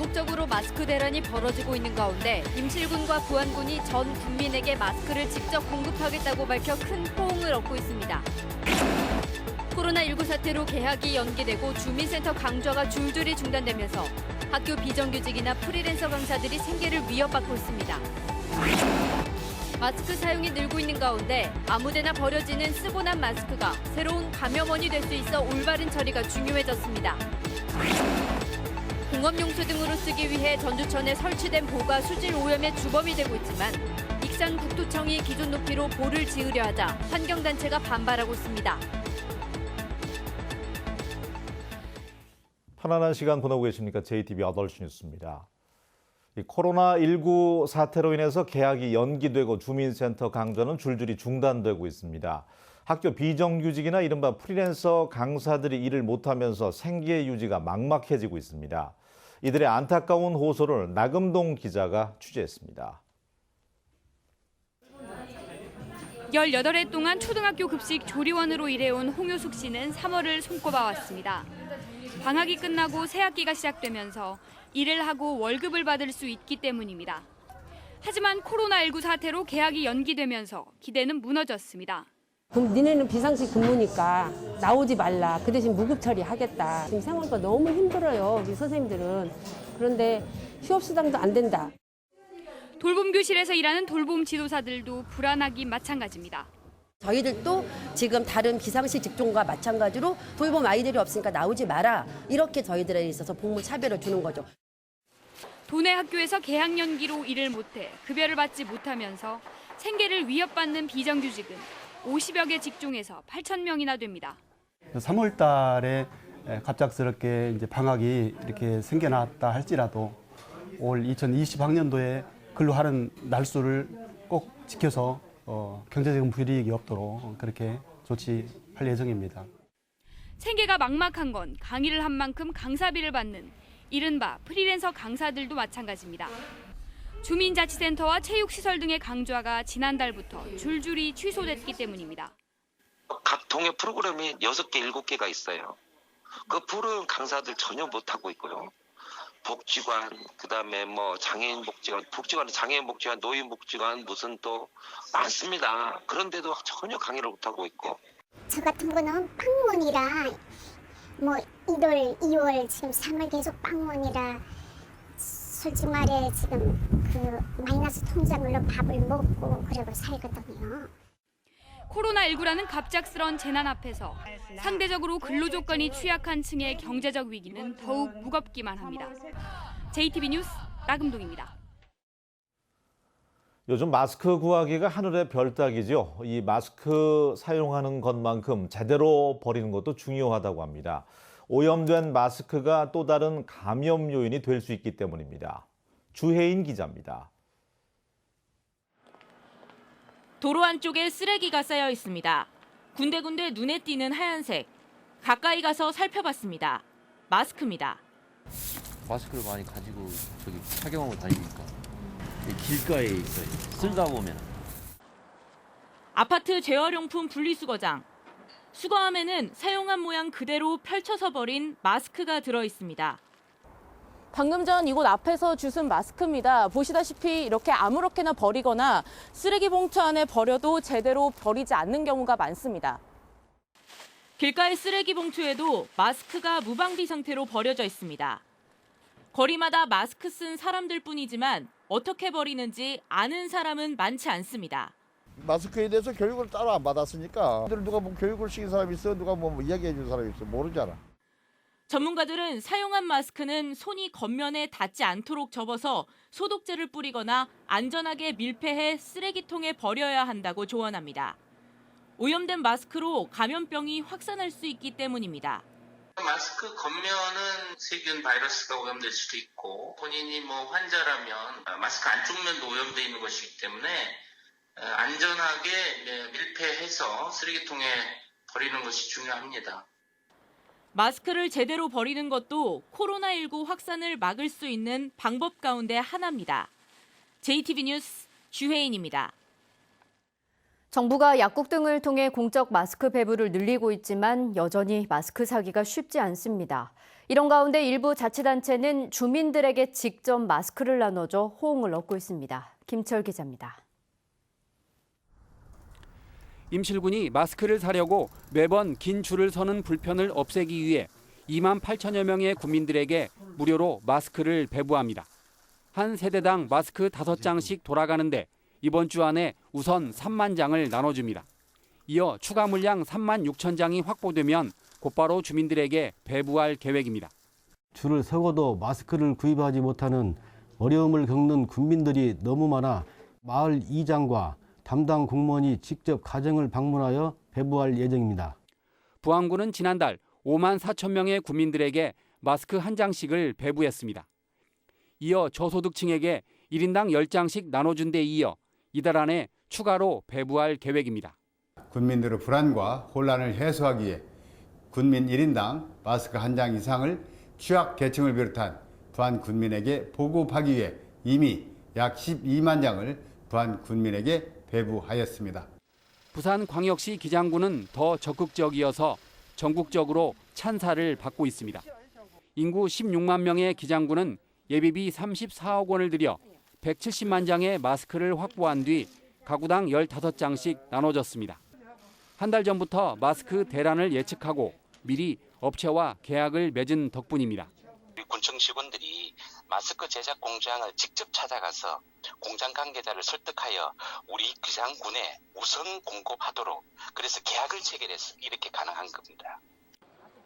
전국적으로 마스크 대란이 벌어지고 있는 가운데 임실군과 부안군이 전 국민에게 마스크를 직접 공급하겠다고 밝혀 큰 호응을 얻고 있습니다. 코로나19 사태로 개학이 연기되고 주민센터 강좌가 줄줄이 중단되면서 학교 비정규직이나 프리랜서 강사들이 생계를 위협받고 있습니다. 마스크 사용이 늘고 있는 가운데 아무데나 버려지는 쓰고 난 마스크가 새로운 감염원이 될 수 있어 올바른 처리가 중요해졌습니다. 공업용수 등으로 쓰기 위해 전주천에 설치된 보가 수질 오염의 주범이 되고 있지만 익산국토청이 기존 높이로 보를 지으려 하자 환경단체가 반발하고 있습니다. 편안한 시간 보내고 계십니까? JTBC 8시 뉴스입니다. 코로나19 사태로 인해서 개학이 연기되고 주민센터 강좌는 줄줄이 중단되고 있습니다. 학교 비정규직이나 이른바 프리랜서 강사들이 일을 못하면서 생계 유지가 막막해지고 있습니다. 이들의 안타까운 호소를 나금동 기자가 취재했습니다. 18해 동안 초등학교 급식 조리원으로 일해온 홍효숙 씨는 3월을 손꼽아 왔습니다. 방학이 끝나고 새 학기가 시작되면서 일을 하고 월급을 받을 수 있기 때문입니다. 하지만 코로나19 사태로 개학이 연기되면서 기대는 무너졌습니다. 그럼 니네는 비상식 근무니까 나오지 말라. 그 대신 무급 처리하겠다. 지금 생활가 너무 힘들어요. 우리 선생님들은. 그런데 휴업수당도 안 된다. 돌봄교실에서 일하는 돌봄 지도사들도 불안하기 마찬가지입니다. 저희들도 지금 다른 비상식 직종과 마찬가지로 돌봄 아이들이 없으니까 나오지 마라. 이렇게 저희들에 있어서 복무 차별을 주는 거죠. 도내 학교에서 개학 연기로 일을 못해 급여를 받지 못하면서 생계를 위협받는 비정규직은 50여 개 직종에서 8,000명이나 됩니다. 3월 달에 갑작스럽게 이제 방학이 이렇게 생겨났다 할지라도 올 2020학년도에 근로하는 날수를 꼭 지켜서 경제적인 불이익이 없도록 그렇게 조치할 예정입니다. 생계가 막막한 건 강의를 한 만큼 강사비를 받는 이른바 프리랜서 강사들도 마찬가지입니다. 주민자치센터와 체육시설 등의 강좌가 지난달부터 줄줄이 취소됐기 때문입니다. 각 동의 프로그램이 6개, 7개가 있어요. 그 프로그램 강사들 전혀 못하고 있고요. 복지관, 그다음에 뭐 장애인 복지관, 장애인 복지관, 노인 복지관 무슨 또 많습니다. 그런데도 전혀 강의를 못하고 있고. 저 같은 거는 빵원이라 뭐 1월, 2월, 지금 3월 계속 빵원이라 솔직히 말해 지금 그 마이너스 통장으로 밥을 먹고 그러고 살거든요. 코로나19라는 갑작스러운 재난 앞에서 상대적으로 근로 조건이 취약한 층의 경제적 위기는 더욱 무겁기만 합니다. JTBC 뉴스 나금동입니다. 요즘 마스크 구하기가 하늘의 별 따기죠. 이 마스크 사용하는 것만큼 제대로 버리는 것도 중요하다고 합니다. 오염된 마스크가 또 다른 감염 요인이 될 수 있기 때문입니다. 주혜인 기자입니다. 도로 한쪽에 쓰레기가 쌓여 있습니다. 군데군데 눈에 띄는 하얀색. 가까이 가서 살펴봤습니다. 마스크입니다. 마스크를 많이 가지고 저기 착용하고 다니니까 길가에 있어요. 쓸다 보면. 아파트 재활용품 분리수거장. 수거함에는 사용한 모양 그대로 펼쳐서 버린 마스크가 들어 있습니다. 방금 전 이곳 앞에서 주운 마스크입니다. 보시다시피 이렇게 아무렇게나 버리거나 쓰레기 봉투 안에 버려도 제대로 버리지 않는 경우가 많습니다. 길가의 쓰레기 봉투에도 마스크가 무방비 상태로 버려져 있습니다. 거리마다 마스크 쓴 사람들 뿐이지만 어떻게 버리는지 아는 사람은 많지 않습니다. 마스크에 대해서 교육을 따로 안 받았으니까 누가 뭐 교육을 시킨 사람이 있어, 누가 뭐 이야기해 준 사람이 있어, 모르잖아. 전문가들은 사용한 마스크는 손이 겉면에 닿지 않도록 접어서 소독제를 뿌리거나 안전하게 밀폐해 쓰레기통에 버려야 한다고 조언합니다. 오염된 마스크로 감염병이 확산할 수 있기 때문입니다. 마스크 겉면은 세균 바이러스가 오염될 수도 있고 본인이 뭐 환자라면 마스크 안쪽 면도 오염되어 있는 것이기 때문에 안전하게 밀폐해서 쓰레기통에 버리는 것이 중요합니다. 마스크를 제대로 버리는 것도 코로나19 확산을 막을 수 있는 방법 가운데 하나입니다. JTBC 뉴스 주혜인입니다. 정부가 약국 등을 통해 공적 마스크 배부를 늘리고 있지만 여전히 마스크 사기가 쉽지 않습니다. 이런 가운데 일부 자치단체는 주민들에게 직접 마스크를 나눠줘 호응을 얻고 있습니다. 김철 기자입니다. 임실군이 마스크를 사려고 매번 긴 줄을 서는 불편을 없애기 위해 2만 8천여 명의 국민들에게 무료로 마스크를 배부합니다. 한 세대당 마스크 5장씩 돌아가는데 이번 주 안에 우선 3만 장을 나눠줍니다. 이어 추가 물량 3만 6천 장이 확보되면 곧바로 주민들에게 배부할 계획입니다. 줄을 서고도 마스크를 구입하지 못하는 어려움을 겪는 국민들이 너무 많아 마을 이장과 담당 공무원이 직접 가정을 방문하여 배부할 예정입니다. 부안군은 지난달 5만 4천 명의 국민들에게 마스크 한 장씩을 배부했습니다. 이어 저소득층에게 1인당 10장씩 나눠준 데 이어 이달 안에 추가로 배부할 계획입니다. 국민들의 불안과 혼란을 해소하기 위해 군민 1인당 마스크 한 장 이상을 취약계층을 비롯한 부안 군민에게 보급하기 위해 이미 약 12만 장을 부안 군민에게 배부하였습니다. 부산광역시 기장군은 더 적극적이어서 전국적으로 찬사를 받고 있습니다. 인구 16만 명의 기장군은 예비비 34억 원을 들여 170만 장의 마스크를 확보한 뒤 가구당 15장씩 나눠줬습니다. 한 달 전부터 마스크 대란을 예측하고 미리 업체와 계약을 맺은 덕분입니다. 군청 직원들이 마스크 제작 공장을 직접 찾아가서 공장 관계자를 설득하여 우리 기장군에 우선 공급하도록 그래서 계약을 체결해서 이렇게 가능한 겁니다.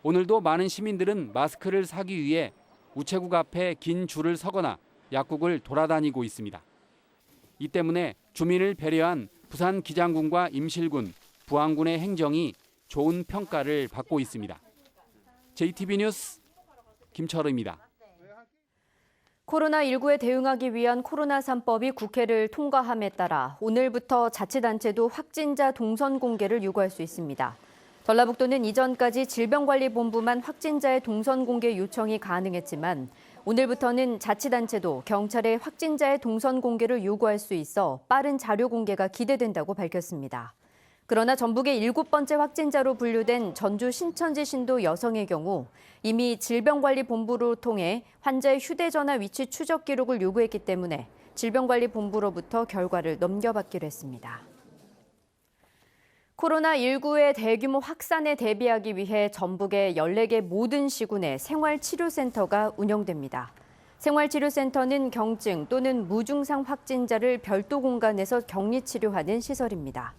오늘도 많은 시민들은 마스크를 사기 위해 우체국 앞에 긴 줄을 서거나 약국을 돌아다니고 있습니다. 이 때문에 주민을 배려한 부산 기장군과 임실군, 부안군의 행정이 좋은 평가를 받고 있습니다. JTB 뉴스 김철우입니다. 코로나19에 대응하기 위한 코로나 3법이 국회를 통과함에 따라 오늘부터 자치단체도 확진자 동선 공개를 요구할 수 있습니다. 전라북도는 이전까지 질병관리본부만 확진자의 동선 공개 요청이 가능했지만 오늘부터는 자치단체도 경찰에 확진자의 동선 공개를 요구할 수 있어 빠른 자료 공개가 기대된다고 밝혔습니다. 그러나 전북의 7번째 확진자로 분류된 전주 신천지 신도 여성의 경우 이미 질병관리본부를 통해 환자의 휴대전화 위치 추적 기록을 요구했기 때문에 질병관리본부로부터 결과를 넘겨받기로 했습니다. 코로나19의 대규모 확산에 대비하기 위해 전북의 14개 모든 시군에 생활치료센터가 운영됩니다. 생활치료센터는 경증 또는 무증상 확진자를 별도 공간에서 격리치료하는 시설입니다.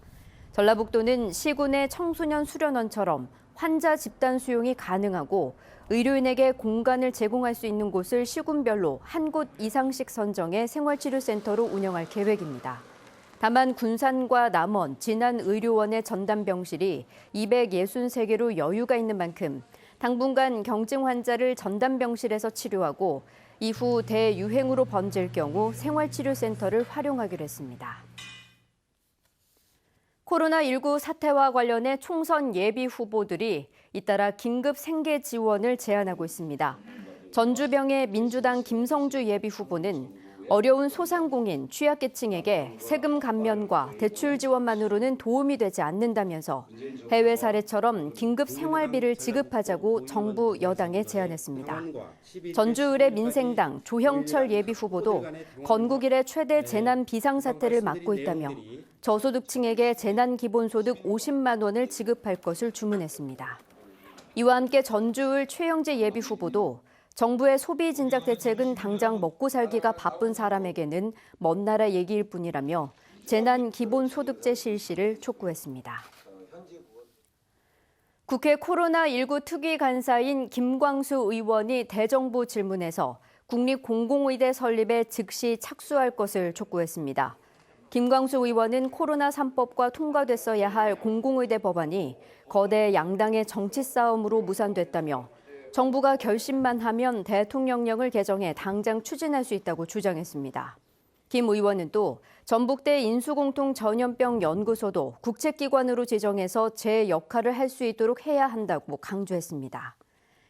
전라북도는 시군의 청소년 수련원처럼 환자 집단 수용이 가능하고 의료인에게 공간을 제공할 수 있는 곳을 시군별로 한 곳 이상씩 선정해 생활치료센터로 운영할 계획입니다. 다만 군산과 남원, 진안의료원의 전담병실이 263개로 여유가 있는 만큼 당분간 경증 환자를 전담병실에서 치료하고 이후 대유행으로 번질 경우 생활치료센터를 활용하기로 했습니다. 코로나19 사태와 관련해 총선 예비 후보들이 잇따라 긴급 생계 지원을 제안하고 있습니다. 전주병의 민주당 김성주 예비 후보는 어려운 소상공인, 취약계층에게 세금 감면과 대출 지원만으로는 도움이 되지 않는다면서 해외 사례처럼 긴급 생활비를 지급하자고 정부 여당에 제안했습니다. 전주을의 민생당 조형철 예비 후보도 건국 이래 최대 재난 비상사태를 맞고 있다며 저소득층에게 재난기본소득 50만 원을 지급할 것을 주문했습니다. 이와 함께 전주을 최영재 예비 후보도 정부의 소비 진작 대책은 당장 먹고 살기가 바쁜 사람에게는 먼 나라 얘기일 뿐이라며 재난 기본소득제 실시를 촉구했습니다. 국회 코로나19 특위 간사인 김광수 의원이 대정부 질문에서 국립공공의대 설립에 즉시 착수할 것을 촉구했습니다. 김광수 의원은 코로나 3법과 통과됐어야 할 공공의대 법안이 거대 양당의 정치 싸움으로 무산됐다며 정부가 결심만 하면 대통령령을 개정해 당장 추진할 수 있다고 주장했습니다. 김 의원은 또 전북대 인수공통전염병연구소도 국책기관으로 지정해서 제 역할을 할 수 있도록 해야 한다고 강조했습니다.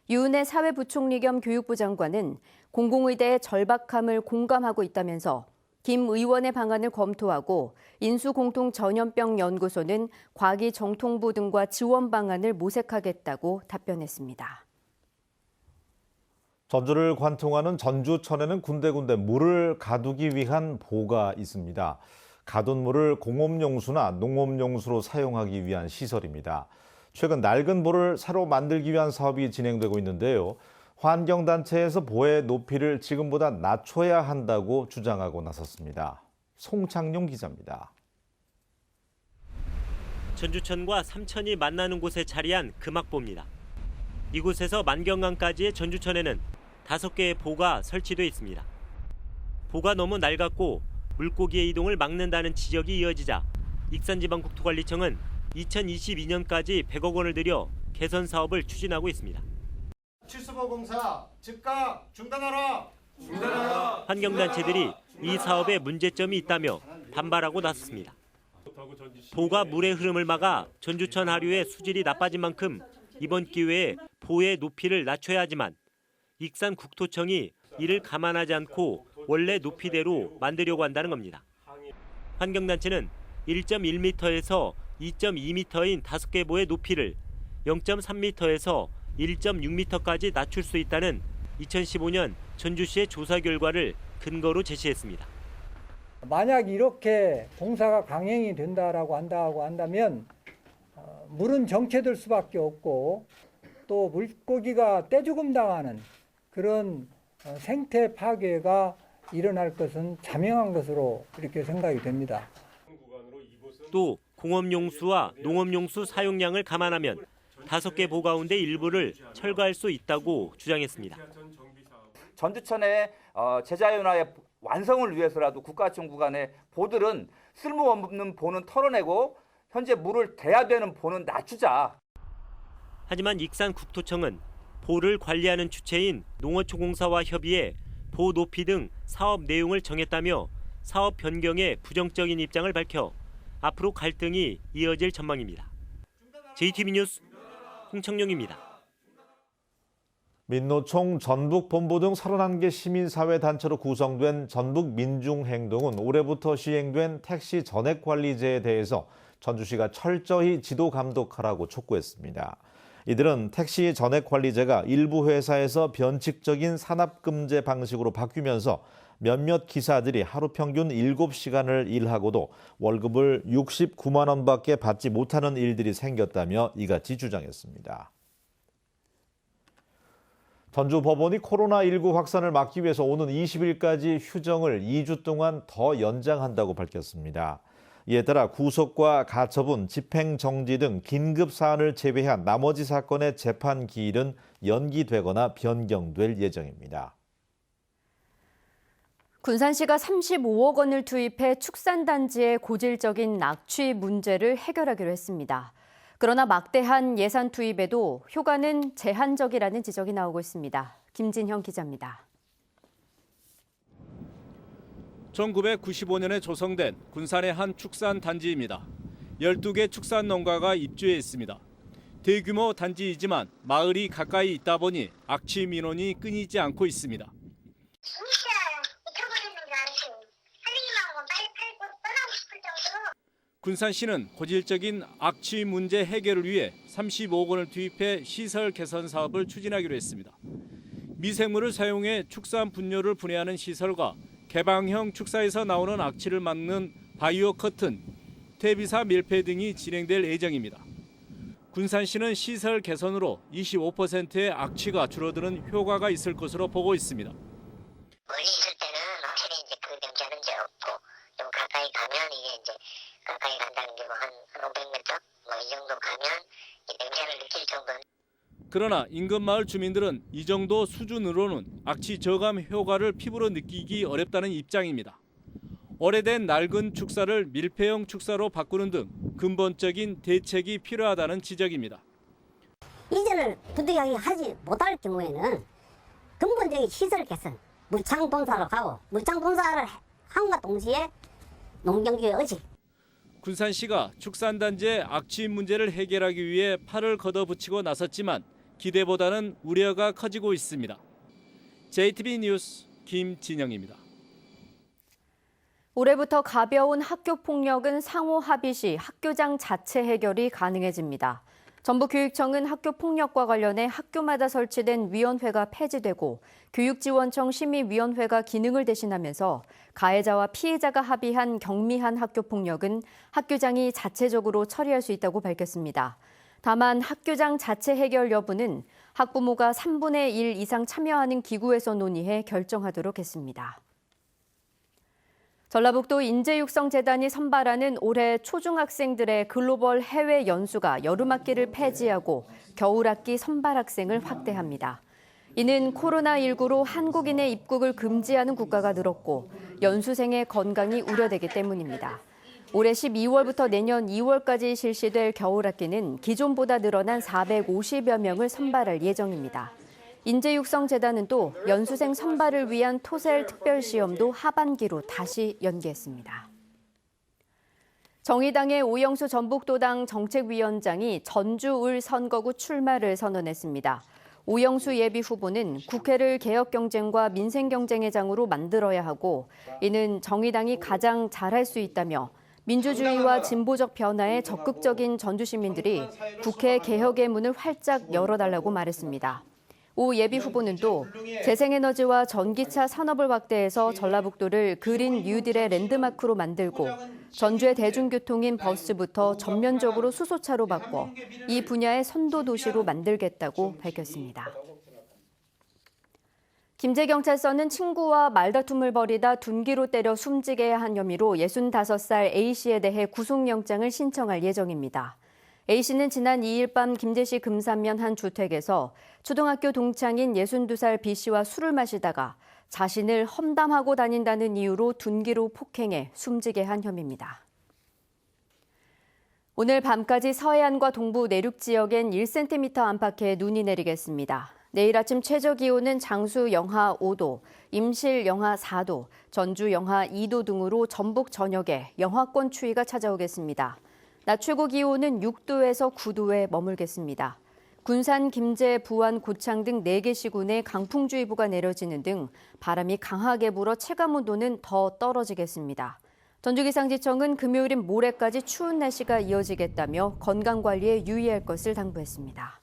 유은혜 사회부총리 겸 교육부 장관은 공공의대의 절박함을 공감하고 있다면서 김 의원의 방안을 검토하고 인수공통전염병연구소는 과기정통부 등과 지원 방안을 모색하겠다고 답변했습니다. 전주를 관통하는 전주천에는 군데군데 물을 가두기 위한 보가 있습니다. 가둔 물을 공업용수나 농업용수로 사용하기 위한 시설입니다. 최근 낡은 보를 새로 만들기 위한 사업이 진행되고 있는데요. 환경단체에서 보의 높이를 지금보다 낮춰야 한다고 주장하고 나섰습니다. 송창용 기자입니다. 전주천과 삼천이 만나는 곳에 자리한 금악보입니다. 이곳에서 만경강까지의 전주천에는 5개의 보가 설치돼 있습니다. 보가 너무 낡았고 물고기의 이동을 막는다는 지적이 이어지자 익산지방국토관리청은 2022년까지 100억 원을 들여 개선 사업을 추진하고 있습니다. 취수보 공사 즉각 중단하라! 중단하라! 환경단체들이 이 사업에 문제점이 있다며 반발하고 나섰습니다. 보가 물의 흐름을 막아 전주천 하류의 수질이 나빠진 만큼 이번 기회에 보의 높이를 낮춰야 하지만 익산국토청이 이를 감안하지 않고 원래 높이대로 만들려고 한다는 겁니다. 환경단체는 1.1m에서 2.2m인 5개 보의 높이를 0.3m에서 1.6m까지 낮출 수 있다는 2015년 전주시의 조사 결과를 근거로 제시했습니다. 만약 이렇게 공사가 강행이 된다라고 한다면 물은 정체될 수밖에 없고 또 물고기가 떼죽음 당하는 그런 생태 파괴가 일어날 것은 자명한 것으로 이렇게 생각이 됩니다. 또 공업용수와 농업용수 사용량을 감안하면 5개 보 가운데 일부를 철거할 수 있다고 주장했습니다. 전주천의 제자연화의 완성을 위해서라도 국가청 구간의 보들은 쓸모없는 보는 털어내고 현재 물을 대야 되는 보는 낮추자. 하지만 익산국토청은 보를 관리하는 주체인 농어초공사와 협의해 보 높이 등 사업 내용을 정했다며 사업 변경에 부정적인 입장을 밝혀 앞으로 갈등이 이어질 전망입니다. JTB 뉴스 홍청룡입니다. 민노총 전북본부 등 31개 시민사회단체로 구성된 전북민중행동은 올해부터 시행된 택시 전액관리제에 대해서 전주시가 철저히 지도 감독하라고 촉구했습니다. 이들은 택시 전액관리제가 일부 회사에서 변칙적인 산업금제 방식으로 바뀌면서 몇몇 기사들이 하루 평균 7시간을 일하고도 월급을 69만 원밖에 받지 못하는 일들이 생겼다며 이같이 주장했습니다. 전주법원이 코로나19 확산을 막기 위해서 오는 20일까지 휴정을 2주 동안 더 연장한다고 밝혔습니다. 이에 따라 구속과 가처분, 집행정지 등 긴급 사안을 제외한 나머지 사건의 재판 기일은 연기되거나 변경될 예정입니다. 군산시가 35억 원을 투입해 축산단지의 고질적인 낙취 문제를 해결하기로 했습니다. 그러나 막대한 예산 투입에도 효과는 제한적이라는 지적이 나오고 있습니다. 김진형 기자입니다. 1995년에 조성된 군산의 한 축산단지입니다. 12개 축산 농가가 입주해 있습니다. 대규모 단지이지만 마을이 가까이 있다 보니 악취 민원이 끊이지 않고 있습니다. 군산시는 고질적인 악취 문제 해결을 위해 35억 원을 투입해 시설 개선 사업을 추진하기로 했습니다. 미생물을 사용해 축산 분뇨를 분해하는 시설과 개방형 축사에서 나오는 악취를 막는 바이오 커튼, 퇴비사 밀폐 등이 진행될 예정입니다. 군산시는 시설 개선으로 25%의 악취가 줄어드는 효과가 있을 것으로 보고 있습니다. 멀리 있을 때는 확실히 이제 그 냄새는 이제 없고 좀 가까이 가면 이게 이제 가까이 간다는 게 뭐 한 500m 뭐 이 정도 가면 이 냄새를 느낄 정도는. 그러나 인근 마을 주민들은 이 정도 수준으로는 악취 저감 효과를 피부로 느끼기 어렵다는 입장입니다. 오래된 낡은 축사를 밀폐형 축사로 바꾸는 등 근본적인 대책이 필요하다는 지적입니다. 이전을 부득이하게 하지 못할 경우에는 근본적인 시설 개선, 물창 본사로 가고 물창 본사를 함과 동시에 농경기의 의지. 군산시가 축산단지의 악취 문제를 해결하기 위해 팔을 걷어붙이고 나섰지만 기대보다는 우려가 커지고 있습니다. JTB 뉴스 김진영입니다. 올해부터 가벼운 학교 폭력은 상호 합의 시 학교장 자체 해결이 가능해집니다. 전북교육청은 학교폭력과 관련해 학교마다 설치된 위원회가 폐지되고 교육지원청 심의위원회가 기능을 대신하면서 가해자와 피해자가 합의한 경미한 학교폭력은 학교장이 자체적으로 처리할 수 있다고 밝혔습니다. 다만 학교장 자체 해결 여부는 학부모가 3분의 1 이상 참여하는 기구에서 논의해 결정하도록 했습니다. 전라북도 인재육성재단이 선발하는 올해 초중학생들의 글로벌 해외 연수가 여름학기를 폐지하고 겨울학기 선발 학생을 확대합니다. 이는 코로나19로 한국인의 입국을 금지하는 국가가 늘었고 연수생의 건강이 우려되기 때문입니다. 올해 12월부터 내년 2월까지 실시될 겨울학기는 기존보다 늘어난 450여 명을 선발할 예정입니다. 인재육성재단은 또 연수생 선발을 위한 토셀 특별시험도 하반기로 다시 연기했습니다. 정의당의 오영수 전북도당 정책위원장이 전주을 선거구 출마를 선언했습니다. 오영수 예비후보는 국회를 개혁경쟁과 민생경쟁의 장으로 만들어야 하고 이는 정의당이 가장 잘할 수 있다며 민주주의와 진보적 변화에 적극적인 전주 시민들이 국회 개혁의 문을 활짝 열어달라고 말했습니다. 오 예비후보는 또 재생에너지와 전기차 산업을 확대해서 전라북도를 그린 뉴딜의 랜드마크로 만들고 전주의 대중교통인 버스부터 전면적으로 수소차로 바꿔 이 분야의 선도도시로 만들겠다고 밝혔습니다. 김제경찰서는 친구와 말다툼을 벌이다 둔기로 때려 숨지게 한 혐의로 65살 A씨에 대해 구속영장을 신청할 예정입니다. A씨는 지난 2일 밤 김제시 금산면 한 주택에서 초등학교 동창인 62살 B씨와 술을 마시다가 자신을 험담하고 다닌다는 이유로 둔기로 폭행해 숨지게 한 혐의입니다. 오늘 밤까지 서해안과 동부 내륙 지역엔 1cm 안팎의 눈이 내리겠습니다. 내일 아침 최저기온은 장수 영하 5도, 임실 영하 4도, 전주 영하 2도 등으로 전북 전역에 영하권 추위가 찾아오겠습니다. 낮 최고 기온은 6도에서 9도에 머물겠습니다. 군산, 김제, 부안, 고창 등 4개 시군에 강풍주의보가 내려지는 등 바람이 강하게 불어 체감온도는 더 떨어지겠습니다. 전주기상지청은 금요일인 모레까지 추운 날씨가 이어지겠다며 건강관리에 유의할 것을 당부했습니다.